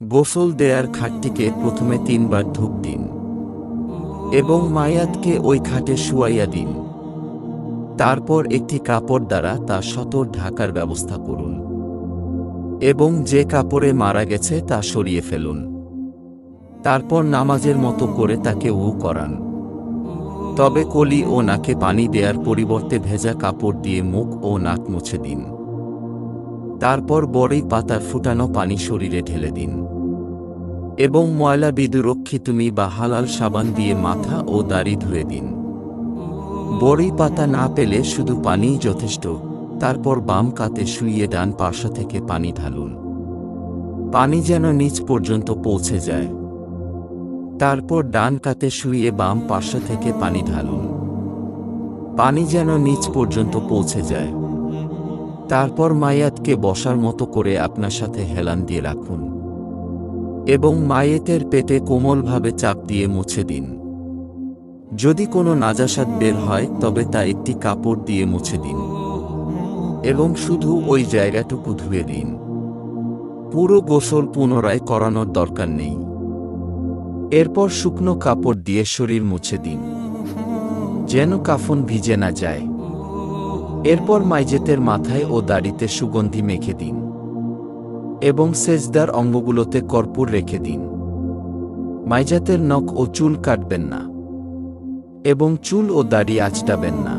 গোসল দেয়ার খাটটিকে প্রথমে 3 বার ধূপ দিন এবং মায়াতকে ওই খাটে শুয়াইয়া দিন। তারপর একটি কাপড় দ্বারা তা সতর ঢাকার ব্যবস্থা করুন এবং যে কাপড়ে মারা গেছে তা সরিয়ে ফেলুন। তারপর নামাজের মতো করে তাকে করান। তবে কলি ও নাকে পানি দেয়ার পরিবর্তে ভেজা কাপড় দিয়ে মুখ ও নাক মুছে দিন। তারপর বড়ই পাতার ফুটানো পানি শরীরে ঢেলে দিন এবং ময়লা বিদুরক্ষিতুমি বা হালাল সাবান দিয়ে মাথা ও দাড়ি ধুয়ে দিন। বড়ই পাতা না পেলে শুধু পানিই যথেষ্ট। তারপর বাম কাতে শুইয়ে ডান পার্শ্ব থেকে পানি ঢালুন। পানি যেন নিচ পর্যন্ত পৌঁছে যায়। তারপর ডান কাতে শুইয়ে বাম পার্শ্ব থেকে পানি ঢালুন। পানি যেন নিচ পর্যন্ত পৌঁছে যায়। তারপর মায়াতকে বসার মতো করে আপনার সাথে হেলান দিয়ে রাখুন এবং মায়েতের পেটে কোমলভাবে চাপ দিয়ে মুছে দিন। যদি কোনো নাজাসাত বের হয় তবে তা একটি কাপড় দিয়ে মুছে দিন এবং শুধু ওই জায়গাটুকু ধুয়ে দিন। পুরো গোসল পুনরায় করানোর দরকার নেই। এরপর শুকনো কাপড় দিয়ে শরীর মুছে দিন যেন কাফন ভিজে না যায়। এরপর মাইজেতের মাথায় ও দাড়িতে সুগন্ধি মেখে দিন এবং সেজদার অঙ্গগুলোতে কর্পূর রেখে দিন। মাইজাতের নখ ও চুল কাটবেন না এবং চুল ও দাড়ি আঁচড়াবেন না।